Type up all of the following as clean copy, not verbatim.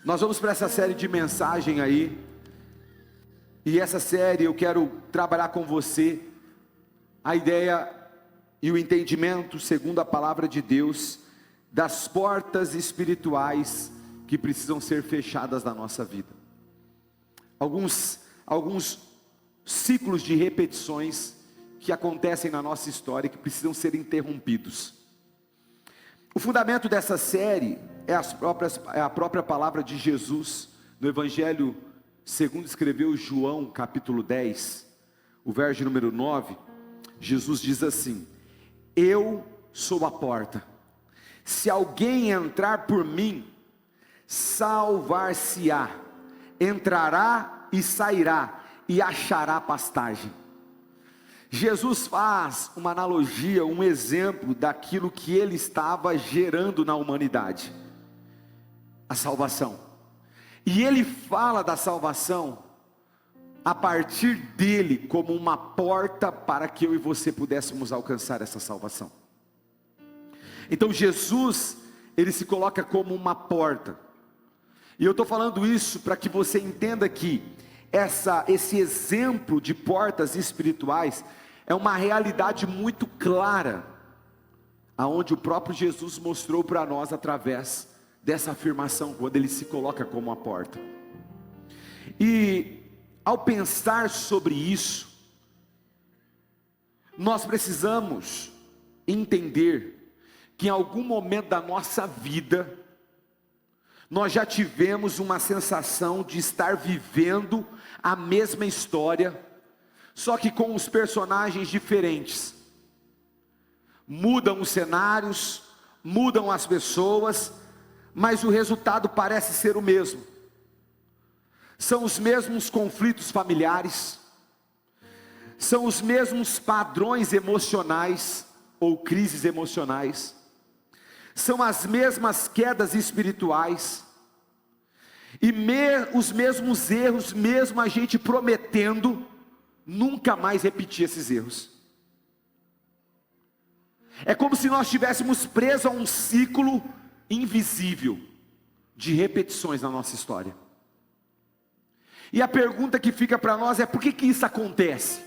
Nós vamos para essa série de mensagem aí, e essa série eu quero trabalhar com você a ideia e o entendimento, segundo a palavra de Deus, das portas espirituais que precisam ser fechadas na nossa vida. Alguns ciclos de repetições que acontecem na nossa história que precisam ser interrompidos. O fundamento dessa série é a própria palavra de Jesus, no Evangelho segundo escreveu João, capítulo 10, o verso número 9, Jesus diz assim: eu sou a porta, se alguém entrar por mim, salvar-se-á, entrará e sairá, e achará pastagem. Jesus faz uma analogia, um exemplo daquilo que ele estava gerando na humanidade, a salvação. E ele fala da salvação a partir dele como uma porta para que eu e você pudéssemos alcançar essa salvação. Então Jesus, ele se coloca como uma porta. E eu estou falando isso para que você entenda que esse exemplo de portas espirituais é uma realidade muito clara, aonde o próprio Jesus mostrou para nós através dessa afirmação, quando ele se coloca como a porta. E ao pensar sobre isso, nós precisamos entender que em algum momento da nossa vida, nós já tivemos uma sensação de estar vivendo a mesma história, só que com os personagens diferentes. Mudam os cenários, mudam as pessoas, mas o resultado parece ser o mesmo. São os mesmos conflitos familiares, são os mesmos padrões emocionais ou crises emocionais, são as mesmas quedas espirituais, e os mesmos erros, mesmo a gente prometendo nunca mais repetir esses erros. É como se nós estivéssemos presos a um ciclo invisível de repetições na nossa história. E a pergunta que fica para nós é: por que isso acontece?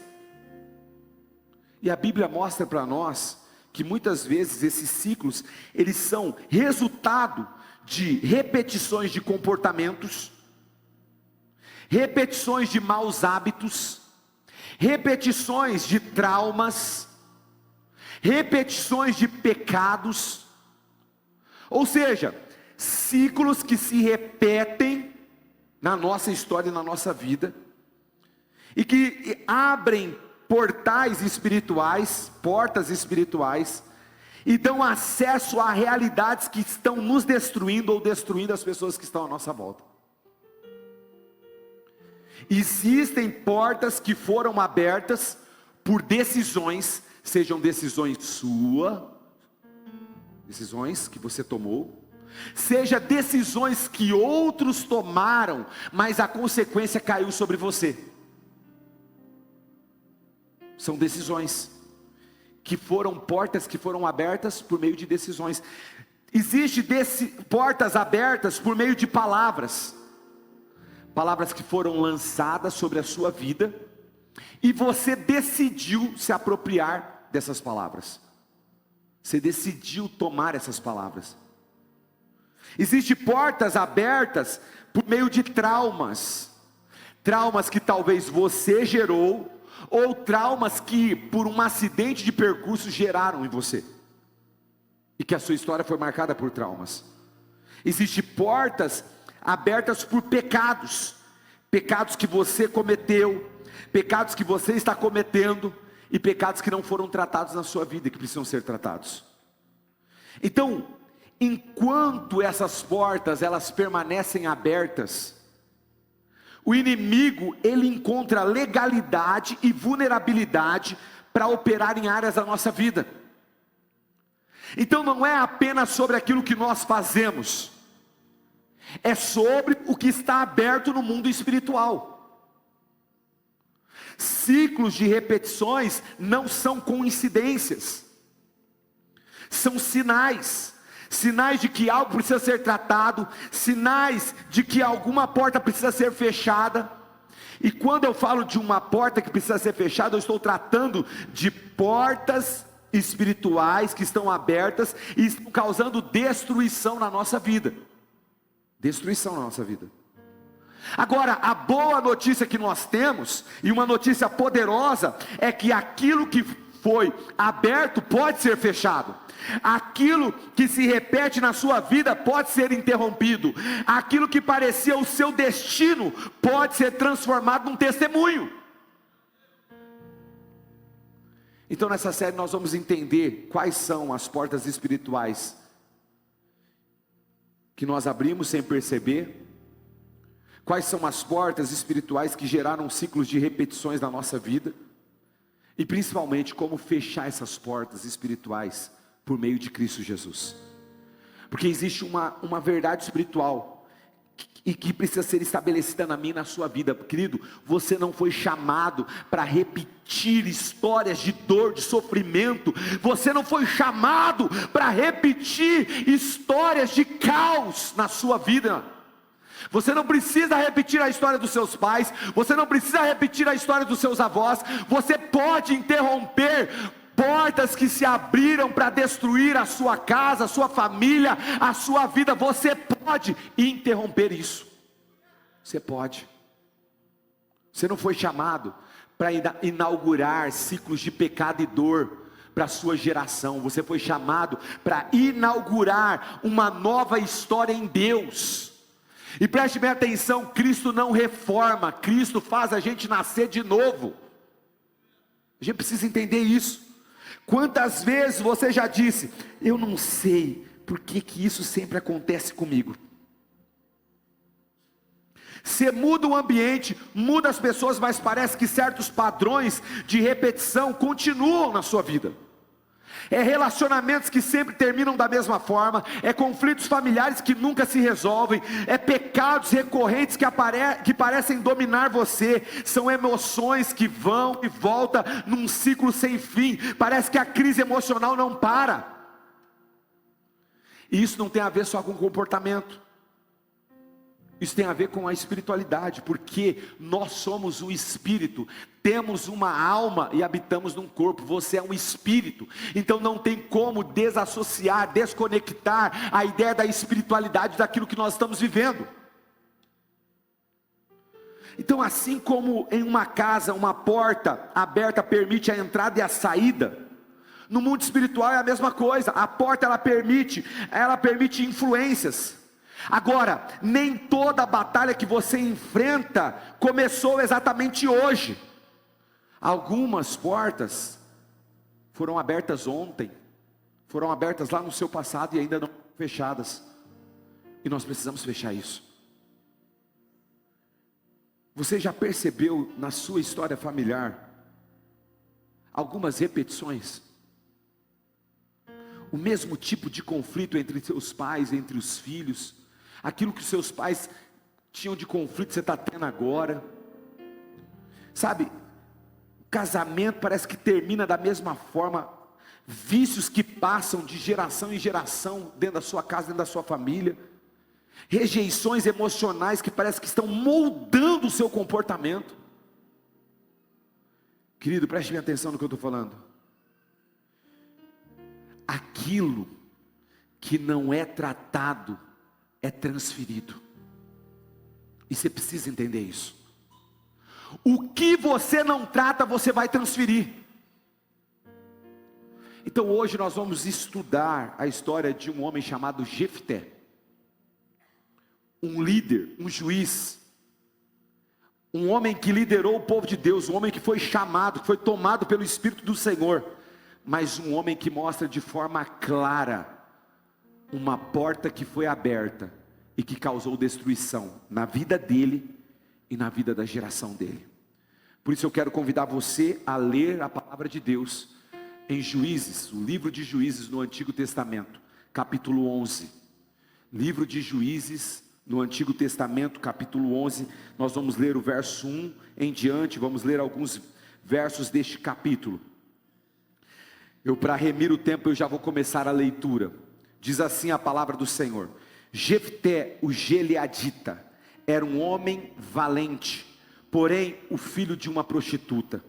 E a Bíblia mostra para nós que muitas vezes esses ciclos, eles são resultado de repetições de comportamentos, repetições de maus hábitos, repetições de traumas, repetições de pecados, ou seja, ciclos que se repetem na nossa história e na nossa vida, e que abrem portais espirituais, portas espirituais, e dão acesso a realidades que estão nos destruindo ou destruindo as pessoas que estão à nossa volta. Existem portas que foram abertas por decisões, sejam decisões suas, decisões que você tomou, seja decisões que outros tomaram, mas a consequência caiu sobre você. São decisões que foram portas que foram abertas por meio de decisões. Existem portas abertas por meio de palavras, palavras que foram lançadas sobre a sua vida, e você decidiu se apropriar dessas palavras. Você decidiu tomar essas palavras. Existem portas abertas por meio de traumas, traumas que talvez você gerou, ou traumas que por um acidente de percurso geraram em você, e que a sua história foi marcada por traumas. Existem portas abertas por pecados, pecados que você cometeu, pecados que você está cometendo, e pecados que não foram tratados na sua vida, que precisam ser tratados. Então, enquanto essas portas elas permanecem abertas, o inimigo ele encontra legalidade e vulnerabilidade para operar em áreas da nossa vida. Então não é apenas sobre aquilo que nós fazemos, é sobre o que está aberto no mundo espiritual. Ciclos de repetições não são coincidências, são sinais, sinais de que algo precisa ser tratado, sinais de que alguma porta precisa ser fechada. E quando eu falo de uma porta que precisa ser fechada, eu estou tratando de portas espirituais que estão abertas e estão causando destruição na nossa vida. Destruição na nossa vida. Agora, a boa notícia que nós temos, e uma notícia poderosa, é que aquilo que foi aberto pode ser fechado. Aquilo que se repete na sua vida pode ser interrompido. Aquilo que parecia o seu destino pode ser transformado num testemunho. Então nessa série nós vamos entender quais são as portas espirituais que nós abrimos sem perceber. Quais são as portas espirituais que geraram ciclos de repetições na nossa vida. E principalmente como fechar essas portas espirituais por meio de Cristo Jesus. Porque existe uma verdade espiritual que precisa ser estabelecida na minha e na sua vida. Querido, você não foi chamado para repetir histórias de dor, de sofrimento. Você não foi chamado para repetir histórias de caos na sua vida. Você não precisa repetir a história dos seus pais, você não precisa repetir a história dos seus avós. Você pode interromper portas que se abriram para destruir a sua casa, a sua família, a sua vida. Você pode interromper isso. Você pode. Você não foi chamado para inaugurar ciclos de pecado e dor para a sua geração. Você foi chamado para inaugurar uma nova história em Deus. E preste bem atenção, Cristo não reforma, Cristo faz a gente nascer de novo. A gente precisa entender isso. Quantas vezes você já disse: eu não sei por que isso sempre acontece comigo. Você muda o ambiente, muda as pessoas, mas parece que certos padrões de repetição continuam na sua vida. É relacionamentos que sempre terminam da mesma forma, é conflitos familiares que nunca se resolvem, é pecados recorrentes que parecem dominar você, são emoções que vão e voltam num ciclo sem fim. Parece que a crise emocional não para. E isso não tem a ver só com comportamento, isso tem a ver com a espiritualidade, porque nós somos um espírito, temos uma alma e habitamos num corpo. Você é um espírito, então não tem como desassociar, desconectar a ideia da espiritualidade daquilo que nós estamos vivendo. Então, assim como em uma casa, uma porta aberta permite a entrada e a saída, no mundo espiritual é a mesma coisa. A porta ela permite influências. Agora, nem toda batalha que você enfrenta começou exatamente hoje. Algumas portas foram abertas ontem, foram abertas lá no seu passado e ainda não fechadas. E nós precisamos fechar isso. Você já percebeu na sua história familiar algumas repetições? O mesmo tipo de conflito entre seus pais, entre os filhos. Aquilo que seus pais tinham de conflito, você está tendo agora. Sabe, o casamento parece que termina da mesma forma. Vícios que passam de geração em geração dentro da sua casa, dentro da sua família. Rejeições emocionais que parece que estão moldando o seu comportamento. Querido, preste bem atenção no que eu estou falando. Aquilo que não é tratado é transferido. E você precisa entender isso. O que você não trata, você vai transferir. Então hoje nós vamos estudar a história de um homem chamado Jefté. Um líder, um juiz. Um homem que liderou o povo de Deus. Um homem que foi chamado, que foi tomado pelo Espírito do Senhor. Mas um homem que mostra de forma clara uma porta que foi aberta e que causou destruição na vida dele e na vida da geração dele. Por isso eu quero convidar você a ler a palavra de Deus em Juízes, o livro de Juízes no Antigo Testamento, capítulo 11. Livro de Juízes no Antigo Testamento, capítulo 11. Nós vamos ler o verso 1 em diante, vamos ler alguns versos deste capítulo. Para remir o tempo, eu já vou começar a leitura Diz assim a palavra do Senhor: Jefté, o gileadita, era um homem valente, porém o filho de uma prostituta.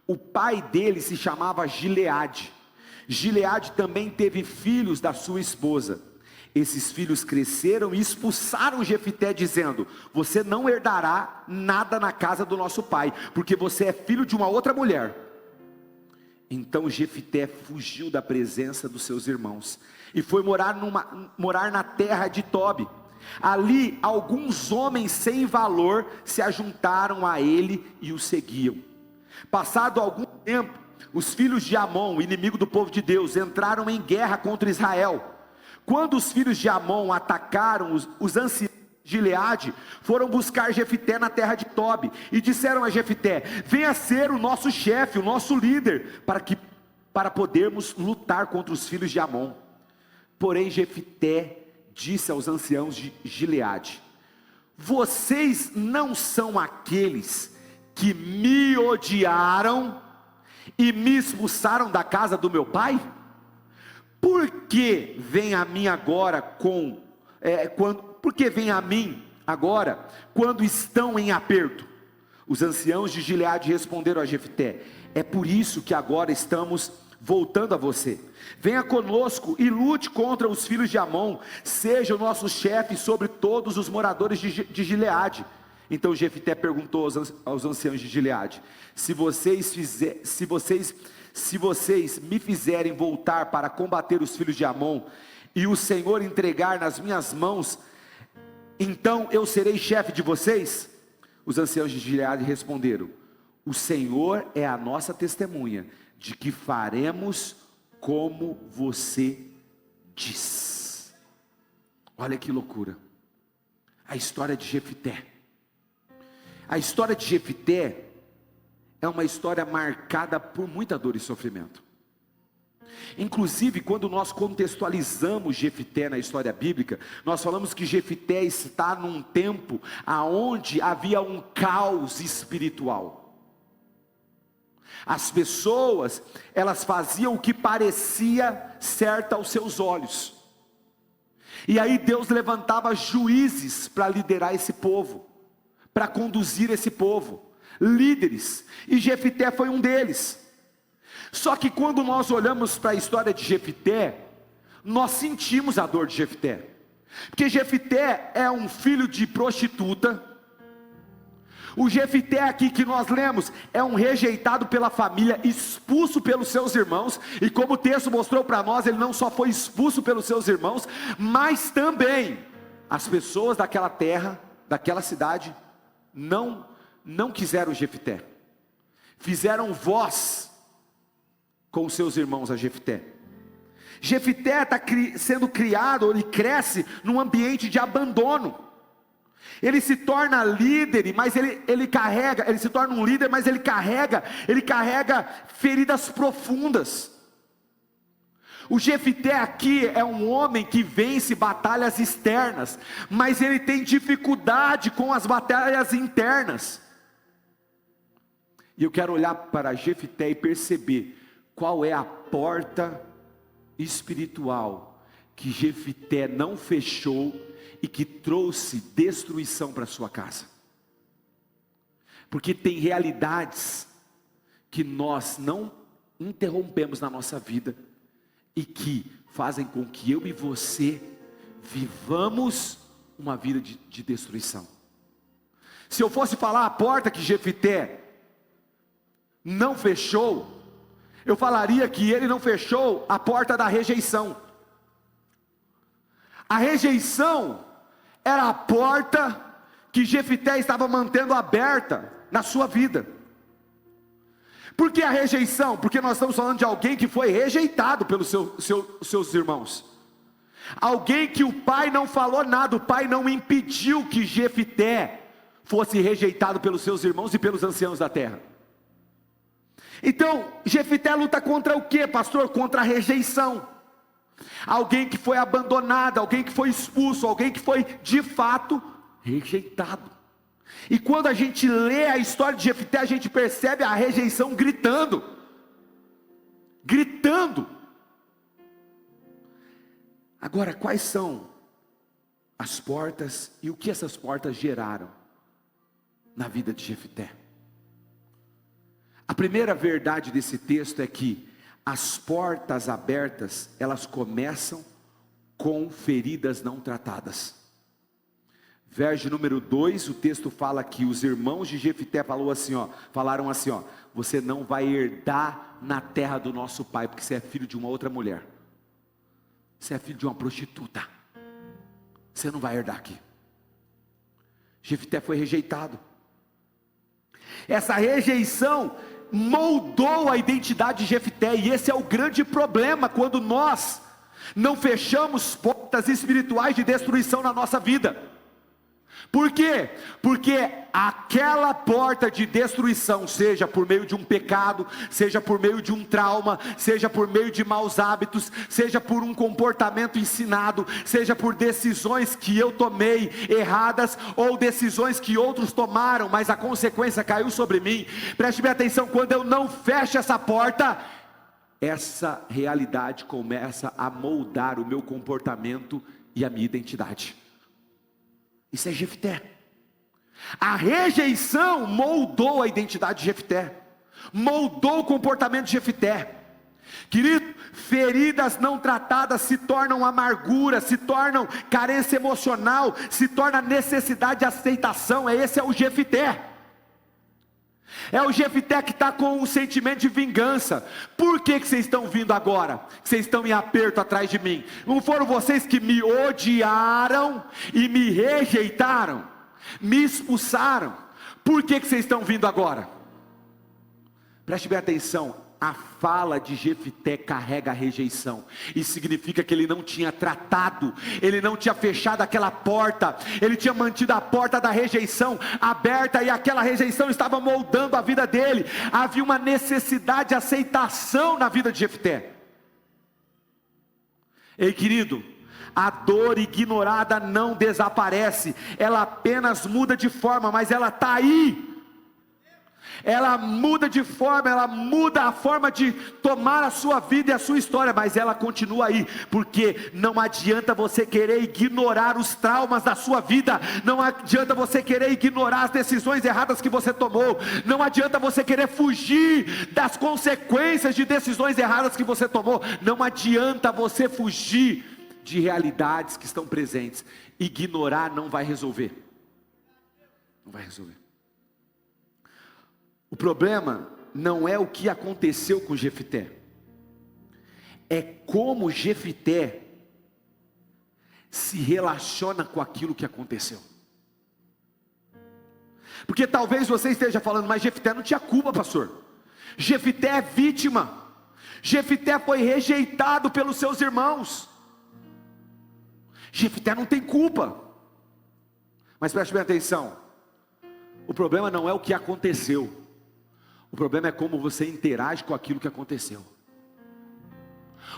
O pai dele se chamava Gileade. Gileade também teve filhos da sua esposa. Esses filhos cresceram e expulsaram Jefté, dizendo: você não herdará nada na casa do nosso pai, porque você é filho de uma outra mulher. Então Jefté fugiu da presença dos seus irmãos e foi morar na terra de Tobi. Ali alguns homens sem valor se ajuntaram a ele e o seguiam. Passado algum tempo, os filhos de Amon, inimigo do povo de Deus, entraram em guerra contra Israel. Quando os filhos de Amon atacaram os anciãos de Gileade, foram buscar Jefté na terra de Tobi e disseram a Jefté: venha ser o nosso chefe, o nosso líder, para podermos lutar contra os filhos de Amon. Porém Jefté disse aos anciãos de Gileade: vocês não são aqueles que me odiaram e me expulsaram da casa do meu pai? Por que vem a mim agora quando estão em aperto? Os anciãos de Gileade responderam a Jefté: é por isso que agora estamos voltando a você. Venha conosco e lute contra os filhos de Amon, seja o nosso chefe sobre todos os moradores de Gileade. Então Jefté perguntou aos anciãos de Gileade: se vocês me fizerem voltar para combater os filhos de Amon, e o Senhor entregar nas minhas mãos, então eu serei chefe de vocês? Os anciãos de Gileade responderam: o Senhor é a nossa testemunha, de que faremos como você diz. Olha que loucura, a história de Jefté. A história de Jefté é uma história marcada por muita dor e sofrimento. Inclusive, quando nós contextualizamos Jefté na história bíblica, nós falamos que Jefté está num tempo aonde havia um caos espiritual. As pessoas, elas faziam o que parecia certo aos seus olhos. E aí Deus levantava juízes para liderar esse povo, para conduzir esse povo, líderes, e Jefté foi um deles. Só que quando nós olhamos para a história de Jefté, nós sentimos a dor de Jefté, porque Jefté é um filho de prostituta. O Jefté aqui que nós lemos é um rejeitado pela família, expulso pelos seus irmãos, e como o texto mostrou para nós, ele não só foi expulso pelos seus irmãos, mas também as pessoas daquela terra, daquela cidade, não quiseram Jefté, fizeram voz com os seus irmãos a Jefté. Jefté está sendo criado, ele cresce num ambiente de abandono. Ele se torna líder, mas ele se torna um líder, mas ele carrega feridas profundas. O Jefté aqui é um homem que vence batalhas externas, mas ele tem dificuldade com as batalhas internas. E eu quero olhar para Jefté e perceber qual é a porta espiritual que Jefté não fechou e que trouxe destruição para sua casa. Porque tem realidades que nós não interrompemos na nossa vida e que fazem com que eu e você vivamos uma vida de destruição. Se eu fosse falar a porta que Jefté não fechou, eu falaria que ele não fechou a porta da rejeição. A rejeição era a porta que Jefté estava mantendo aberta na sua vida. Por que a rejeição? Porque nós estamos falando de alguém que foi rejeitado pelos seus irmãos. Alguém que o pai não falou nada, o pai não impediu que Jefté fosse rejeitado pelos seus irmãos e pelos anciãos da terra. Então, Jefté luta contra o que, pastor? Contra a rejeição. Alguém que foi abandonado, alguém que foi expulso, alguém que foi de fato rejeitado. E quando a gente lê a história de Jefté, a gente percebe a rejeição gritando. Agora, quais são as portas e o que essas portas geraram na vida de Jefté? A primeira verdade desse texto é que as portas abertas, elas começam com feridas não tratadas. Verso número 2, o texto fala que os irmãos de Jefté falaram assim, você não vai herdar na terra do nosso pai, porque você é filho de uma outra mulher. Você é filho de uma prostituta. Você não vai herdar aqui. Jefté foi rejeitado. Essa rejeição moldou a identidade de Jefté, e esse é o grande problema quando nós não fechamos portas espirituais de destruição na nossa vida. Por quê? Porque aquela porta de destruição, seja por meio de um pecado, seja por meio de um trauma, seja por meio de maus hábitos, seja por um comportamento ensinado, seja por decisões que eu tomei erradas, ou decisões que outros tomaram, mas a consequência caiu sobre mim. Preste bem atenção, quando eu não fecho essa porta, essa realidade começa a moldar o meu comportamento e a minha identidade. Isso é Jefté. A rejeição moldou a identidade de Jefté, moldou o comportamento de Jefté. Querido, feridas não tratadas se tornam amargura, se tornam carência emocional, se torna necessidade de aceitação. Esse é o Jefté. É o Jefté que está com um sentimento de vingança. Por que vocês estão vindo agora? Vocês estão em aperto atrás de mim? Não foram vocês que me odiaram e me rejeitaram, me expulsaram? Por que vocês estão vindo agora? Preste bem atenção. A fala de Jefté carrega a rejeição. Isso significa que ele não tinha tratado, ele não tinha fechado aquela porta, ele tinha mantido a porta da rejeição aberta, e aquela rejeição estava moldando a vida dele. Havia uma necessidade de aceitação na vida de Jefté. Ei, querido, a dor ignorada não desaparece, ela apenas muda de forma, mas ela está aí. Ela muda de forma, ela muda a forma de tomar a sua vida e a sua história, mas ela continua aí, porque não adianta você querer ignorar os traumas da sua vida, não adianta você querer ignorar as decisões erradas que você tomou, não adianta você querer fugir das consequências de decisões erradas que você tomou, não adianta você fugir de realidades que estão presentes. Ignorar não vai resolver, não vai resolver. O problema não é o que aconteceu com Jefté, é como Jefté se relaciona com aquilo que aconteceu. Porque talvez você esteja falando, mas Jefté não tinha culpa, pastor. Jefté é vítima. Jefté foi rejeitado pelos seus irmãos. Jefté não tem culpa. Mas preste bem atenção, o problema não é o que aconteceu. O problema é como você interage com aquilo que aconteceu.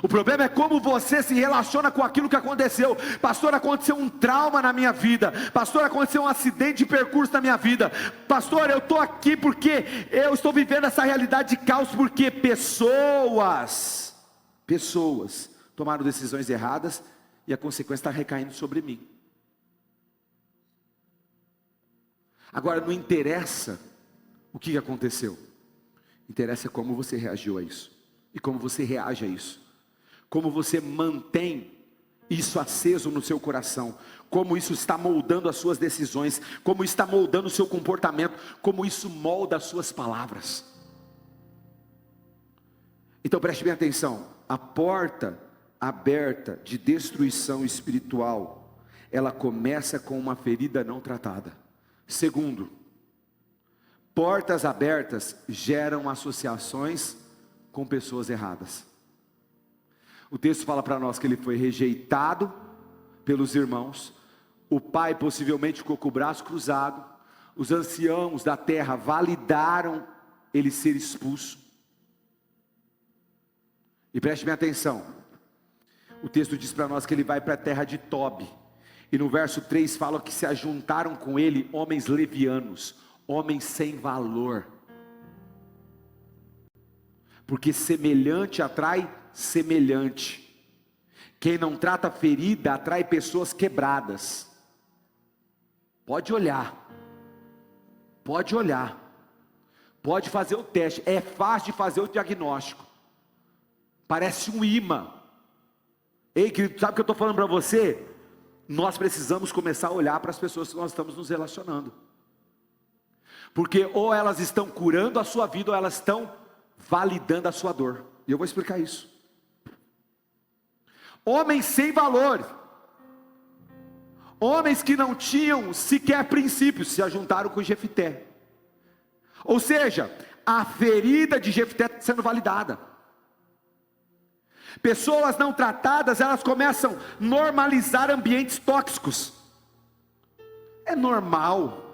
O problema é como você se relaciona com aquilo que aconteceu. Pastor, aconteceu um trauma na minha vida. Pastor, aconteceu um acidente de percurso na minha vida. Pastor, eu estou aqui porque eu estou vivendo essa realidade de caos, porque pessoas tomaram decisões erradas e a consequência está recaindo sobre mim. Agora, não interessa o que aconteceu. Interessa como você reagiu a isso, e como você reage a isso, como você mantém isso aceso no seu coração, como isso está moldando as suas decisões, como está moldando o seu comportamento, como isso molda as suas palavras. Então preste bem atenção, a porta aberta de destruição espiritual, ela começa com uma ferida não tratada. Segundo, portas abertas geram associações com pessoas erradas. O texto fala para nós que ele foi rejeitado pelos irmãos. O pai possivelmente ficou com o braço cruzado. Os anciãos da terra validaram ele ser expulso. E preste bem atenção. O texto diz para nós que ele vai para a terra de Tobi. E no verso 3 fala que se ajuntaram com ele homens levianos, homens sem valor, porque semelhante atrai semelhante. Quem não trata a ferida atrai pessoas quebradas. Pode olhar. Pode olhar. Pode fazer o teste. É fácil de fazer o diagnóstico. Parece um imã. Ei, querido, sabe o que eu estou falando para você? Nós precisamos começar a olhar para as pessoas que nós estamos nos relacionando. Porque ou elas estão curando a sua vida, ou elas estão validando a sua dor. E eu vou explicar isso. Homens sem valor. Homens que não tinham sequer princípios, se ajuntaram com Jefté. Ou seja, a ferida de Jefté está sendo validada. Pessoas não tratadas, elas começam a normalizar ambientes tóxicos. É normal.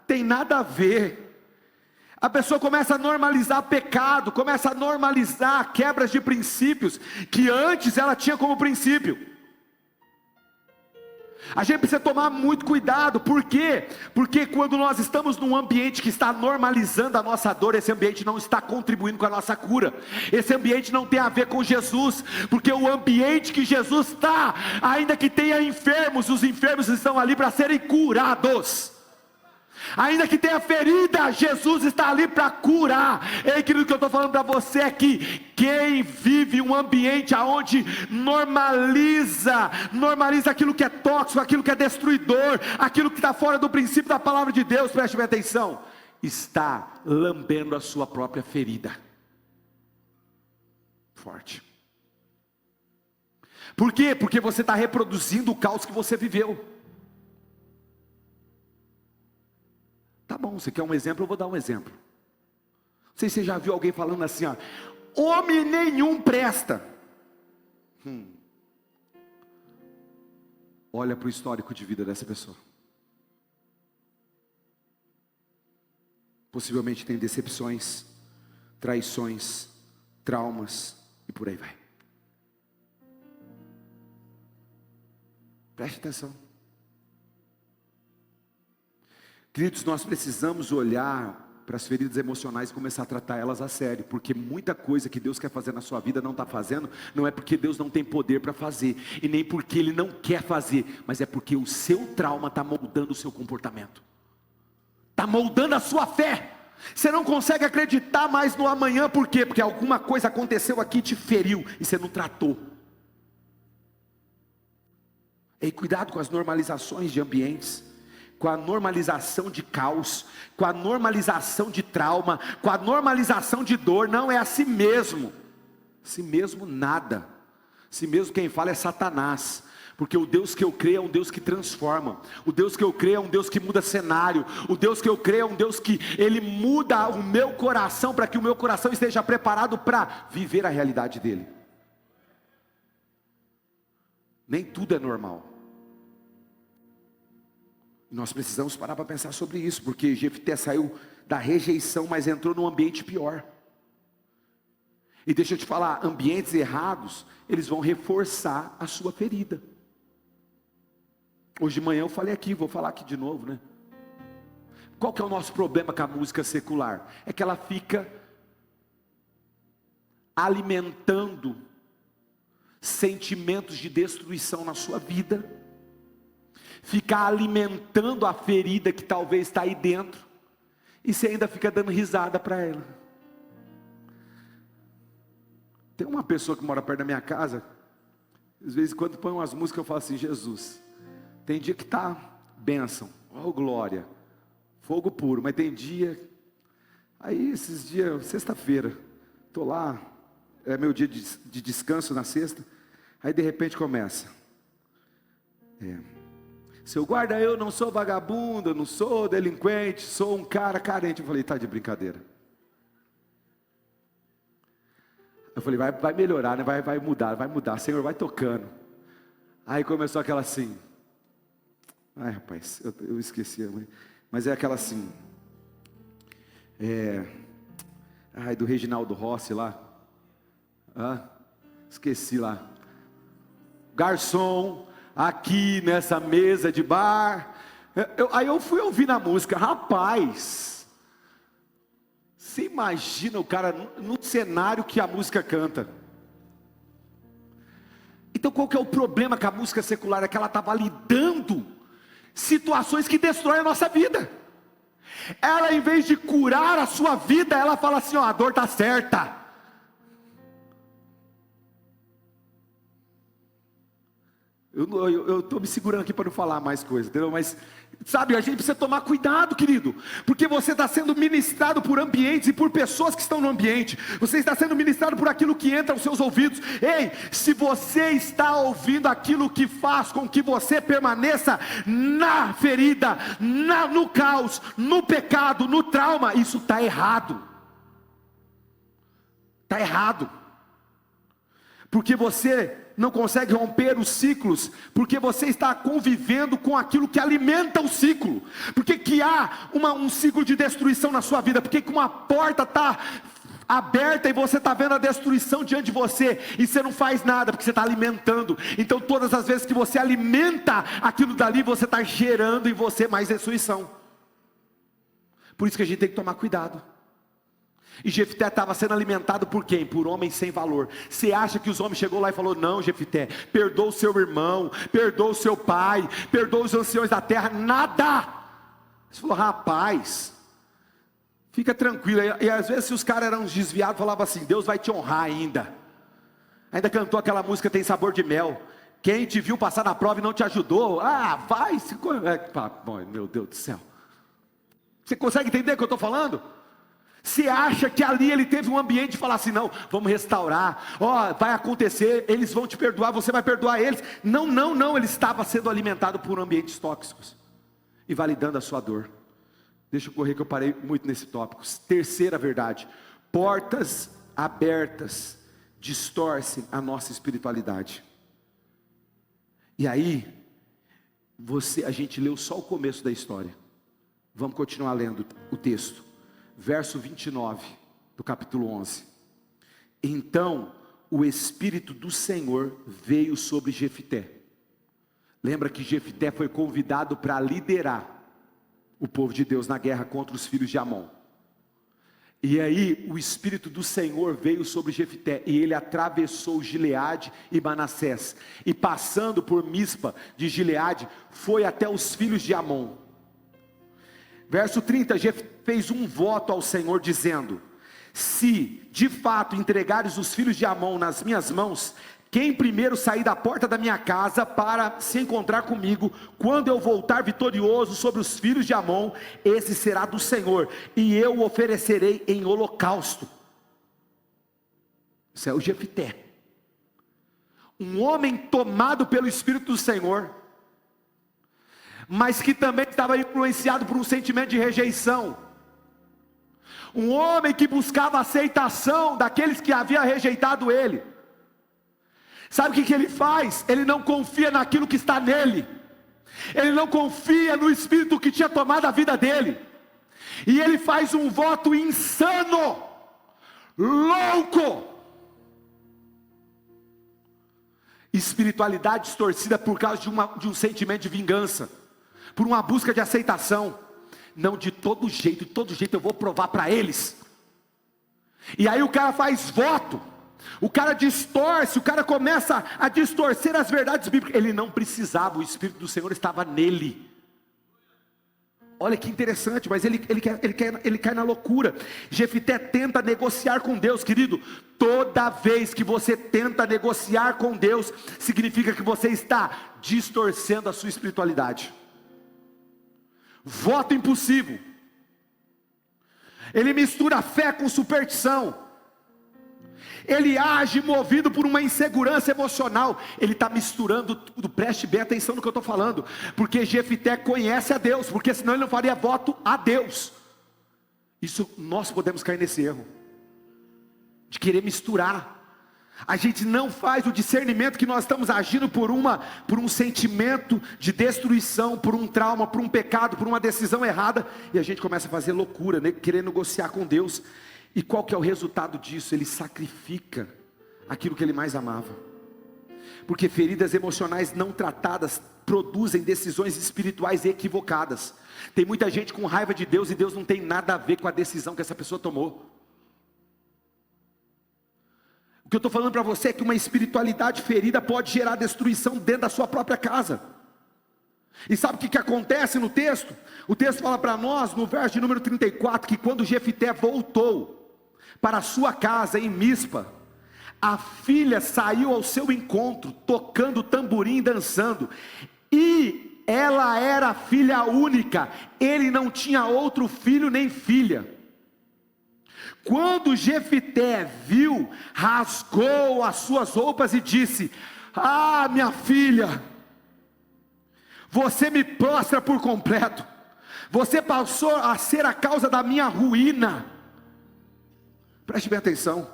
Tem nada a ver. A pessoa começa a normalizar pecado, começa a normalizar quebras de princípios, que antes ela tinha como princípio. A gente precisa tomar muito cuidado. Por quê? Porque quando nós estamos num ambiente que está normalizando a nossa dor, esse ambiente não está contribuindo com a nossa cura. Esse ambiente não tem a ver com Jesus, porque o ambiente que Jesus está, ainda que tenha enfermos, os enfermos estão ali para serem curados. Ainda que tenha ferida, Jesus está ali para curar. Ei, querido, o que eu estou falando para você é que quem vive um ambiente onde normaliza aquilo que é tóxico, aquilo que é destruidor, aquilo que está fora do princípio da palavra de Deus, preste bem atenção, está lambendo a sua própria ferida. Forte. Por quê? Porque você está reproduzindo o caos que você viveu. Tá bom, você quer um exemplo? Eu vou dar um exemplo. Não sei se você já viu alguém falando assim, ó: homem nenhum presta. Olha para o histórico de vida dessa pessoa. Possivelmente tem decepções, traições, traumas e por aí vai. Preste atenção. Queridos, nós precisamos olhar para as feridas emocionais e começar a tratar elas a sério, porque muita coisa que Deus quer fazer na sua vida não está fazendo, não é porque Deus não tem poder para fazer, e nem porque Ele não quer fazer, mas é porque o seu trauma está moldando o seu comportamento, está moldando a sua fé. Você não consegue acreditar mais no amanhã, por quê? Porque alguma coisa aconteceu aqui e te feriu, e você não tratou. E cuidado com as normalizações de ambientes, com a normalização de caos, com a normalização de trauma, com a normalização de dor. Não é assim mesmo. Assim mesmo nada. Assim mesmo quem fala é Satanás. Porque o Deus que eu creio é um Deus que transforma. O Deus que eu creio é um Deus que muda cenário. O Deus que eu creio é um Deus que Ele muda o meu coração, para que o meu coração esteja preparado para viver a realidade dEle. Nem tudo é normal. Nós precisamos parar para pensar sobre isso, porque Jefté saiu da rejeição, mas entrou num ambiente pior. E deixa eu te falar, ambientes errados, eles vão reforçar a sua ferida. Hoje de manhã eu falei aqui, vou falar aqui de novo, né? Qual que é o nosso problema com a música secular? É que ela fica alimentando sentimentos de destruição na sua vida, ficar alimentando a ferida que talvez está aí dentro, e você ainda fica dando risada para ela. Tem uma pessoa que mora perto da minha casa, às vezes quando põe umas músicas eu falo assim: Jesus, tem dia que está bênção, oh glória, fogo puro, mas tem dia, aí esses dias, sexta-feira, estou lá, é meu dia de descanso na sexta, aí de repente começa, seu guarda, eu não sou vagabundo, eu não sou delinquente, sou um cara carente. Eu falei: tá de brincadeira. Eu falei: vai melhorar, né? vai mudar, Senhor, vai tocando. Aí começou aquela assim, ai rapaz, eu esqueci, mas é aquela assim, do Reginaldo Rossi lá, esqueci lá, garçom, aqui nessa mesa de bar. Aí eu fui ouvir na música, rapaz, você imagina o cara no cenário que a música canta. Então qual que é o problema com a música secular? É que ela está validando situações que destroem a nossa vida. Ela, em vez de curar a sua vida, ela fala assim, ó, a dor está certa. Eu estou me segurando aqui para não falar mais coisa, entendeu? Mas, sabe, a gente precisa tomar cuidado, querido, porque você está sendo ministrado por ambientes e por pessoas que estão no ambiente. Você está sendo ministrado por aquilo que entra aos seus ouvidos. Ei, se você está ouvindo aquilo que faz com que você permaneça na ferida, no caos, no pecado, no trauma, isso está errado. Está errado. Porque você não consegue romper os ciclos, porque você está convivendo com aquilo que alimenta o ciclo. Porque que há um ciclo de destruição na sua vida? Porque que uma porta está aberta e você está vendo a destruição diante de você, e você não faz nada, porque você está alimentando. Então todas as vezes que você alimenta aquilo dali, você está gerando em você mais destruição. Por isso que a gente tem que tomar cuidado. E Jefté estava sendo alimentado por quem? Por homens sem valor. Você acha que os homens chegou lá e falou, não, Jefté, perdoa o seu irmão, perdoa o seu pai, perdoa os anciões da terra? Nada. Você falou, rapaz, fica tranquilo. E às vezes se os caras eram desviados, falavam assim, Deus vai te honrar ainda. Ainda cantou aquela música, Tem Sabor de Mel. Quem te viu passar na prova e não te ajudou, vai. Meu Deus do céu. Você consegue entender o que eu estou falando? Você acha que ali ele teve um ambiente de falar assim, não, vamos restaurar, vai acontecer, eles vão te perdoar, você vai perdoar eles? Não, ele estava sendo alimentado por ambientes tóxicos, e validando a sua dor. Deixa eu correr que eu parei muito nesse tópico. Terceira verdade, portas abertas distorcem a nossa espiritualidade. E aí, a gente leu só o começo da história, vamos continuar lendo o texto. Verso 29 do capítulo 11. Então o Espírito do Senhor veio sobre Jefté. Lembra que Jefté foi convidado para liderar o povo de Deus na guerra contra os filhos de Amon. E aí o Espírito do Senhor veio sobre Jefté, e ele atravessou Gileade e Manassés, e passando por Mispa de Gileade, foi até os filhos de Amon. Verso 30, Jefté fez um voto ao Senhor dizendo, se de fato entregares os filhos de Amon nas minhas mãos, quem primeiro sair da porta da minha casa para se encontrar comigo, quando eu voltar vitorioso sobre os filhos de Amon, esse será do Senhor, e eu o oferecerei em holocausto. Isso é o Jefté, um homem tomado pelo Espírito do Senhor, mas que também estava influenciado por um sentimento de rejeição. Um homem que buscava aceitação daqueles que haviam rejeitado ele. Sabe o que ele faz? Ele não confia naquilo que está nele. Ele não confia no Espírito que tinha tomado a vida dele. E ele faz um voto insano, louco. Espiritualidade distorcida por causa de um sentimento de vingança, por uma busca de aceitação. Não, de todo jeito eu vou provar para eles. E aí o cara faz voto, o cara distorce, o cara começa a distorcer as verdades bíblicas. Ele não precisava, o Espírito do Senhor estava nele. Olha que interessante, mas ele cai na loucura. Jefté tenta negociar com Deus, querido. Toda vez que você tenta negociar com Deus, significa que você está distorcendo a sua espiritualidade. Voto impulsivo. Ele mistura fé com superstição. Ele age movido por uma insegurança emocional. Ele está misturando tudo. Preste bem atenção no que eu estou falando, porque Jefté conhece a Deus, porque senão ele não faria voto a Deus. Nós podemos cair nesse erro de querer misturar. A gente não faz o discernimento que nós estamos agindo por um sentimento de destruição, por um trauma, por um pecado, por uma decisão errada, e a gente começa a fazer loucura, né? Querer negociar com Deus. E qual que é o resultado disso? Ele sacrifica aquilo que ele mais amava. Porque feridas emocionais não tratadas produzem decisões espirituais equivocadas. Tem muita gente com raiva de Deus, e Deus não tem nada a ver com a decisão que essa pessoa tomou. O que eu estou falando para você é que uma espiritualidade ferida pode gerar destruição dentro da sua própria casa. E sabe o que acontece no texto? O texto fala para nós, no verso de número 34, que quando Jefité voltou para a sua casa em Mispa, a filha saiu ao seu encontro, tocando tamborim e dançando, e ela era filha única, ele não tinha outro filho nem filha. Quando Jefité viu, rasgou as suas roupas e disse: ah, minha filha, você me prostra por completo, você passou a ser a causa da minha ruína. Preste bem atenção,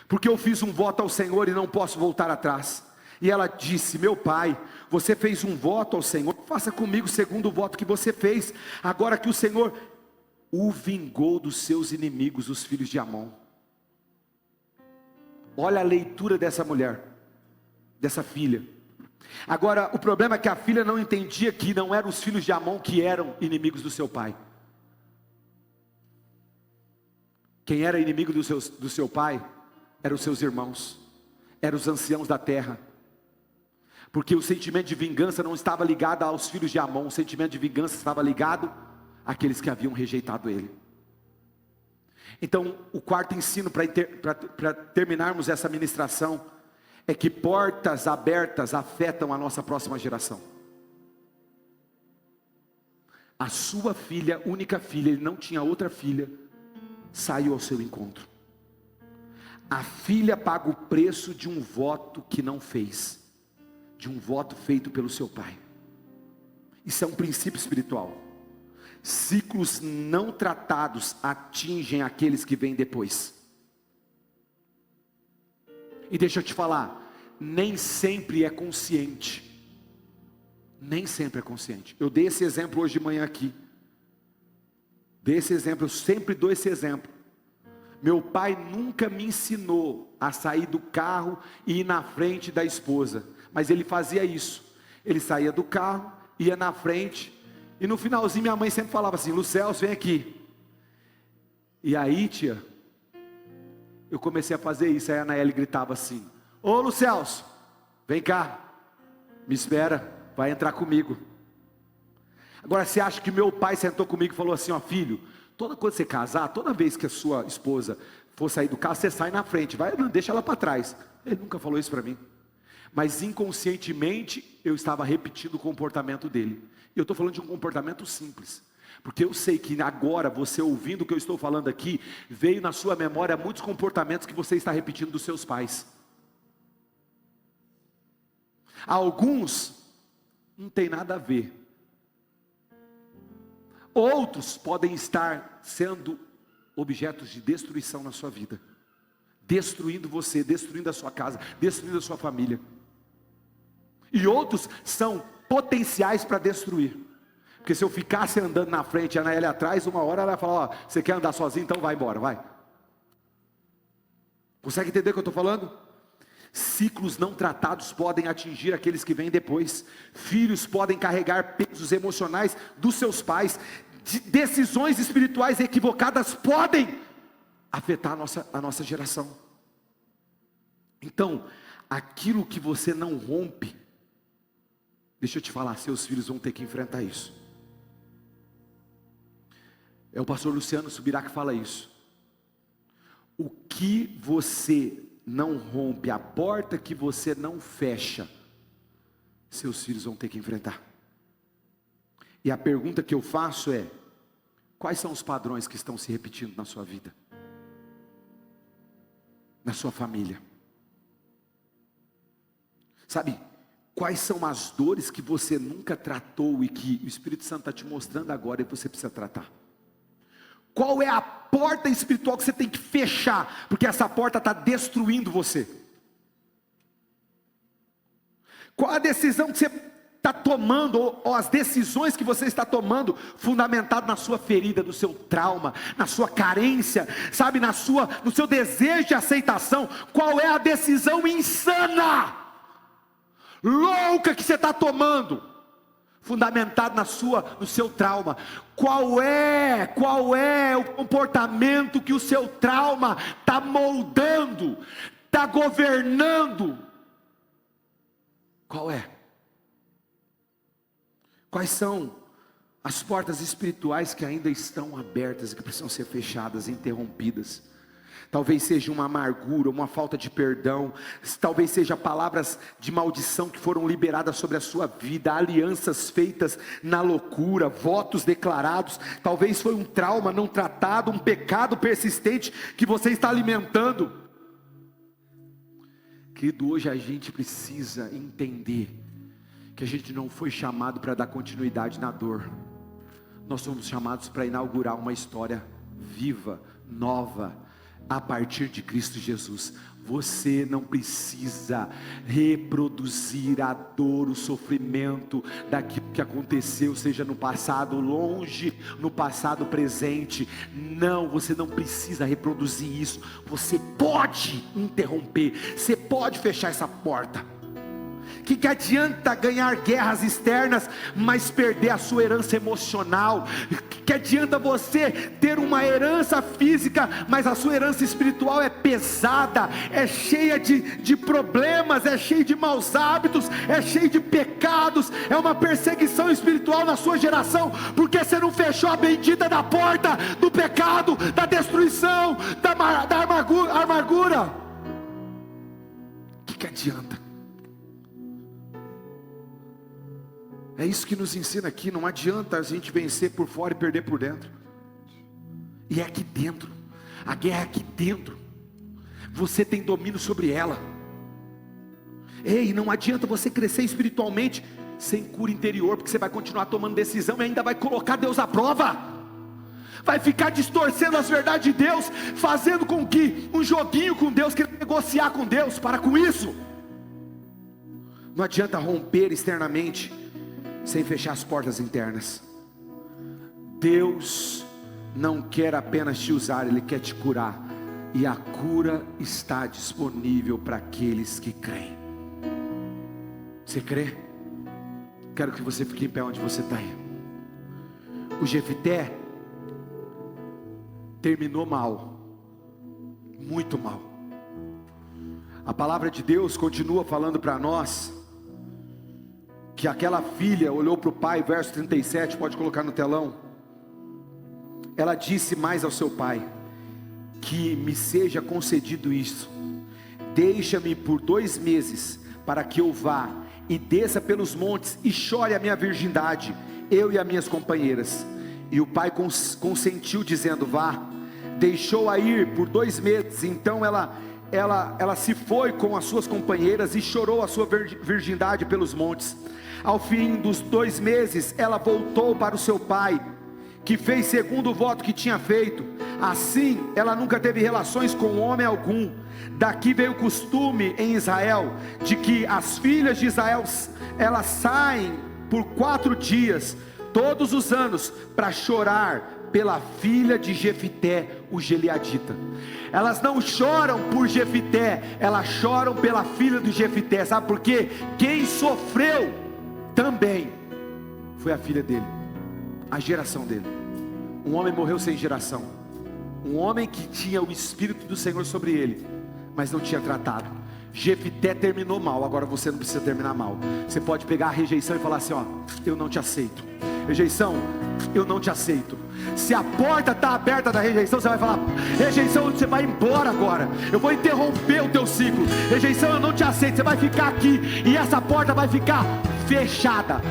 porque eu fiz um voto ao Senhor e não posso voltar atrás. E ela disse: meu pai, você fez um voto ao Senhor, faça comigo segundo o voto que você fez, agora que o Senhor o vingou dos seus inimigos, os filhos de Amon. Olha a leitura dessa mulher, dessa filha. Agora, o problema é que a filha não entendia que não eram os filhos de Amon que eram inimigos do seu pai. Quem era inimigo do seu pai, eram os seus irmãos, eram os anciãos da terra. Porque o sentimento de vingança não estava ligado aos filhos de Amon, o sentimento de vingança estava ligado àqueles que haviam rejeitado ele. Então, o quarto ensino para terminarmos essa ministração é que portas abertas afetam a nossa próxima geração. A sua filha, única filha, ele não tinha outra filha, saiu ao seu encontro. A filha paga o preço de um voto que não fez, de um voto feito pelo seu pai. Isso é um princípio espiritual. Ciclos não tratados atingem aqueles que vêm depois. E deixa eu te falar, nem sempre é consciente. Nem sempre é consciente. Eu dei esse exemplo hoje de manhã aqui. Dei esse exemplo, eu sempre dou esse exemplo. Meu pai nunca me ensinou a sair do carro e ir na frente da esposa. Mas ele fazia isso. Ele saía do carro, ia na frente. E no finalzinho minha mãe sempre falava assim: Lucelso, vem aqui. E aí, tia, eu comecei a fazer isso. Aí a Anaele gritava assim: ô Lucelso, vem cá, me espera, vai entrar comigo. Agora você acha que meu pai sentou comigo e falou assim: ó filho, quando você casar, toda vez que a sua esposa for sair do carro, você sai na frente, vai, não deixa ela para trás. Ele nunca falou isso para mim. Mas inconscientemente eu estava repetindo o comportamento dele. E eu estou falando de um comportamento simples, porque eu sei que agora, você ouvindo o que eu estou falando aqui, veio na sua memória muitos comportamentos que você está repetindo dos seus pais. Alguns não tem nada a ver. Outros podem estar sendo objetos de destruição na sua vida, destruindo você, destruindo a sua casa, destruindo a sua família. E outros são potenciais para destruir. Porque se eu ficasse andando na frente e a Anaele atrás, uma hora ela vai falar: ó, você quer andar sozinho? Então vai embora, vai. Consegue entender o que eu estou falando? Ciclos não tratados podem atingir aqueles que vêm depois. Filhos podem carregar pesos emocionais dos seus pais. Decisões espirituais equivocadas podem afetar a nossa geração. Então, aquilo que você não rompe, deixa eu te falar, seus filhos vão ter que enfrentar isso. É o pastor Luciano Subirá que fala isso. O que você não rompe, a porta que você não fecha, seus filhos vão ter que enfrentar. E a pergunta que eu faço é: quais são os padrões que estão se repetindo na sua vida, na sua família? Sabe, quais são as dores que você nunca tratou e que o Espírito Santo está te mostrando agora e você precisa tratar? Qual é a porta espiritual que você tem que fechar, porque essa porta está destruindo você? Qual a decisão que você está tomando, ou as decisões que você está tomando, fundamentado na sua ferida, no seu trauma, na sua carência, sabe, no seu desejo de aceitação? Qual é a decisão insana, louca que você está tomando, fundamentado no seu trauma? Qual é o comportamento que o seu trauma está moldando, está governando. Qual é? Quais são as portas espirituais que ainda estão abertas e que precisam ser fechadas, interrompidas? Talvez seja uma amargura, uma falta de perdão, talvez seja palavras de maldição que foram liberadas sobre a sua vida, alianças feitas na loucura, votos declarados, talvez foi um trauma não tratado, um pecado persistente que você está alimentando. Querido, hoje a gente precisa entender que a gente não foi chamado para dar continuidade na dor, nós somos chamados para inaugurar uma história viva, nova, a partir de Cristo Jesus. Você não precisa reproduzir a dor, o sofrimento daquilo que aconteceu, seja no passado longe, no passado presente. Não, você não precisa reproduzir isso. Você pode interromper, você pode fechar essa porta. Que adianta ganhar guerras externas, mas perder a sua herança emocional? Que adianta você ter uma herança física, mas a sua herança espiritual é pesada, é cheia de problemas, é cheia de maus hábitos, é cheia de pecados, é uma perseguição espiritual na sua geração, porque você não fechou a bendita da porta do pecado, da destruição, da amargura. Que adianta? É isso que nos ensina aqui. Não adianta a gente vencer por fora e perder por dentro. E é aqui dentro. A guerra é aqui dentro. Você tem domínio sobre ela. Ei, não adianta você crescer espiritualmente sem cura interior, porque você vai continuar tomando decisão e ainda vai colocar Deus à prova. Vai ficar distorcendo as verdades de Deus, fazendo com que um joguinho com Deus, querer negociar com Deus. Para com isso. Não adianta romper externamente sem fechar as portas internas. Deus não quer apenas te usar, Ele quer te curar, e a cura está disponível para aqueles que creem. Você crê? Quero que você fique em pé onde você está aí. O Jefité terminou mal, muito mal. A palavra de Deus continua falando para nós que aquela filha olhou para o pai, verso 37, pode colocar no telão. Ela disse mais ao seu pai: que me seja concedido isso, deixa-me por 2 meses, para que eu vá e desça pelos montes e chore a minha virgindade, eu e as minhas companheiras. E o pai consentiu, dizendo: vá. Deixou-a ir por 2 meses. Então ela se foi com as suas companheiras e chorou a sua virgindade pelos montes. Ao fim dos 2 meses, ela voltou para o seu pai, que fez segundo o voto que tinha feito. Assim, ela nunca teve relações com homem algum. Daqui veio o costume em Israel, de que as filhas de Israel, elas saem por 4 dias, todos os anos, para chorar pela filha de Jefité, o Gileadita. Elas não choram por Jefité, elas choram pela filha de Jefité. Sabe por quê? Quem sofreu também foi a filha dele, a geração dele. Um homem morreu sem geração, um homem que tinha o Espírito do Senhor sobre ele, mas não tinha tratado. Jefité terminou mal, agora você não precisa terminar mal. Você pode pegar a rejeição e falar assim: ó, eu não te aceito. Rejeição, eu não te aceito. Se a porta está aberta da rejeição, você vai falar: rejeição, você vai embora agora, eu vou interromper o teu ciclo. Rejeição, eu não te aceito. Você vai ficar aqui e essa porta vai ficar fechada.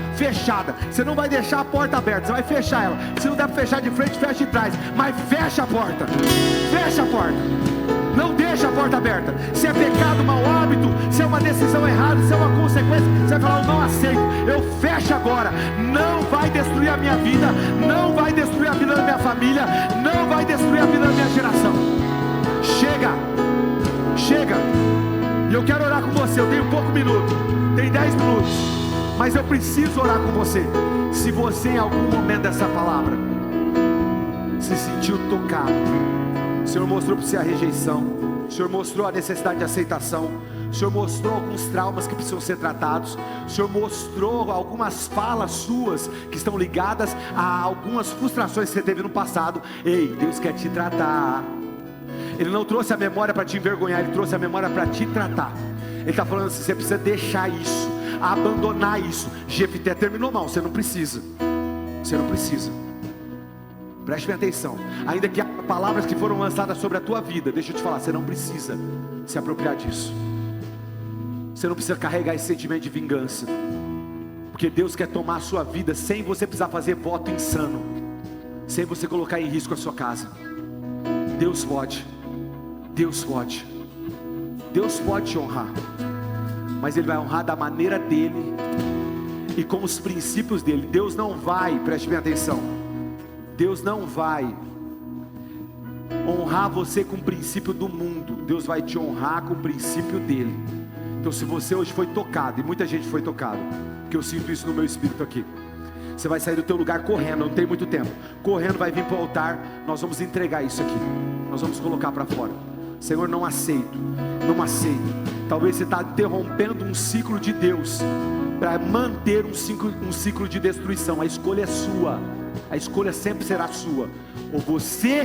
Você não vai deixar a porta aberta, você vai fechar ela. Se não deve fechar de frente, fecha de trás, mas fecha a porta. Fecha a porta. Não deixa a porta aberta. Se é pecado, mau hábito, se é uma decisão errada, se é uma consequência, você vai falar: eu não aceito, eu fecho agora. Não vai destruir a minha vida, não vai destruir a vida da minha família, não vai destruir a vida da minha geração. Chega. E eu quero orar com você. Eu tenho pouco minuto, tem 10 minutos, mas eu preciso orar com você. Se você em algum momento dessa palavra se sentiu tocado, o Senhor mostrou para você a rejeição, o Senhor mostrou a necessidade de aceitação, o Senhor mostrou alguns traumas que precisam ser tratados, o Senhor mostrou algumas falas suas que estão ligadas a algumas frustrações que você teve no passado. Ei, Deus quer te tratar. Ele não trouxe a memória para te envergonhar, Ele trouxe a memória para te tratar. Ele está falando assim: você precisa deixar isso, abandonar isso. Jefté terminou mal, você não precisa. Você não precisa. Preste bem atenção. Ainda que há palavras que foram lançadas sobre a tua vida, deixa eu te falar, você não precisa se apropriar disso. Você não precisa carregar esse sentimento de vingança, porque Deus quer tomar a sua vida sem você precisar fazer voto insano, sem você colocar em risco a sua casa. Deus pode. Deus pode. Deus pode te honrar, mas Ele vai honrar da maneira dEle e com os princípios dEle. Deus não vai, preste bem atenção, Deus não vai honrar você com o princípio do mundo. Deus vai te honrar com o princípio dEle. Então, se você hoje foi tocado, e muita gente foi tocado, porque eu sinto isso no meu espírito aqui, você vai sair do teu lugar correndo, não tem muito tempo, correndo, vai vir para o altar. Nós vamos entregar isso aqui, nós vamos colocar para fora. Senhor, não aceito, não aceito. Talvez você está interrompendo um ciclo de Deus para manter um ciclo de destruição. A escolha é sua, a escolha sempre será sua. Ou você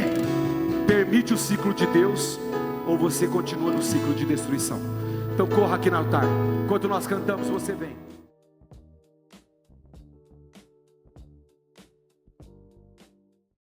permite o ciclo de Deus, ou você continua no ciclo de destruição. Então corra aqui no altar. Enquanto nós cantamos, você vem.